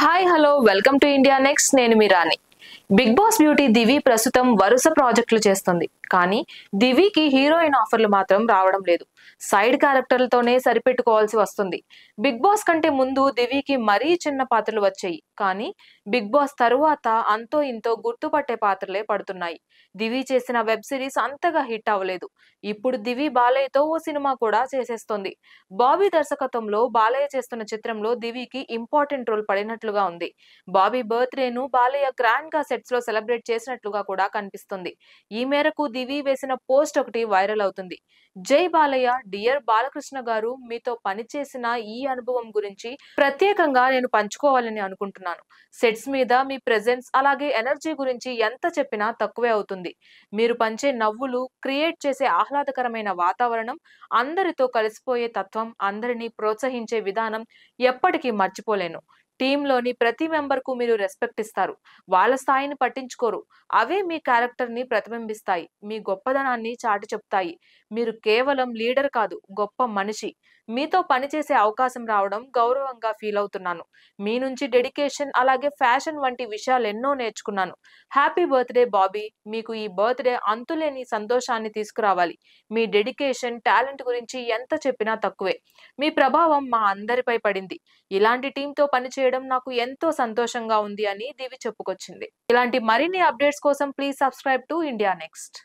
Hi hello welcome to India next. నేను మీ రాణి. Big boss beauty దివి ప్రస్తుతం వరుస ప్రాజెక్టులు చేస్తుంది. కానీ దివికి హీరోయిన్ ఆఫర్లు మాత్రం రావడం లేదు. సైడ్ క్యారెక్టర్లతోనే సరిపెట్టుకోవాల్సి వస్తుంది. బిగ్ బాస్ కంటే ముందు దివికి మరీ చిన్న పాత్రలు వచ్చాయి. కానీ బిగ్ బాస్ తరువాత అంతో ఇంతో గుర్తుపట్టే పాత్రలే పడుతున్నాయి. దివి చేసిన వెబ్ సిరీస్ అంతగా హిట్ అవ్వలేదు. ఇప్పుడు దివి బాలయ్యతో ఓ సినిమా కూడా చేసేస్తోంది. బాబీ దర్శకత్వంలో బాలయ్య చేస్తున్న చిత్రంలో దివికి ఇంపార్టెంట్ రోల్ పడినట్లుగా ఉంది. బాబీ బర్త్డేను బాలయ్య గ్రాండ్ గా సెట్స్ లో సెలబ్రేట్ చేసినట్లుగా కూడా కనిపిస్తుంది. ఈ మేరకు దివి వేసిన పోస్ట్ ఒకటి వైరల్ అవుతుంది. జై బాలయ్య, డియర్ బాలకృష్ణ గారు, మీతో పనిచేసిన ఈ అనుభవం గురించి ప్రత్యేకంగా నేను పంచుకోవాలని అనుకుంటున్నాను. సెట్స్ మీద మీ ప్రెజెన్స్ అలాగే ఎనర్జీ గురించి ఎంత చెప్పినా తక్కువే అవుతుంది. మీరు పంచే నవ్వులు, క్రియేట్ చేసే ఆహ్లాదకరమైన వాతావరణం, అందరితో కలిసిపోయే తత్వం, అందరినీ ప్రోత్సహించే విధానం ఎప్పటికీ మర్చిపోలేను. టీంలోని ప్రతి మెంబర్ కు మీరు రెస్పెక్ట్ ఇస్తారు. వాళ్ళ స్థాయిని పట్టించుకోరు. అవే మీ క్యారెక్టర్ ని ప్రతిబింబిస్తాయి. మీ గొప్పదనాన్ని చాటి చెప్తాయి. మీరు కేవలం లీడర్ కాదు, గొప్ప మనిషి. మీతో పనిచేసే అవకాశం రావడం గౌరవంగా ఫీల్ అవుతున్నాను. మీ నుంచి డెడికేషన్ అలాగే ఫ్యాషన్ వంటి విషయాలు ఎన్నో నేర్చుకున్నాను. Happy birthday Bobby. మీకు ఈ బర్త్డే అంతులేని సంతోషాన్ని తీసుకురావాలి. మీ డెడికేషన్, టాలెంట్ గురించి ఎంత చెప్పినా తక్కువే. మీ ప్రభావం మా అందరిపై పడింది. ఇలాంటి టీంతో పనిచేయడం నాకు ఎంతో సంతోషంగా ఉంది అని దివి చెప్పుకొచ్చింది. ఇలాంటి మరిన్ని అప్డేట్స్ కోసం please subscribe to India next.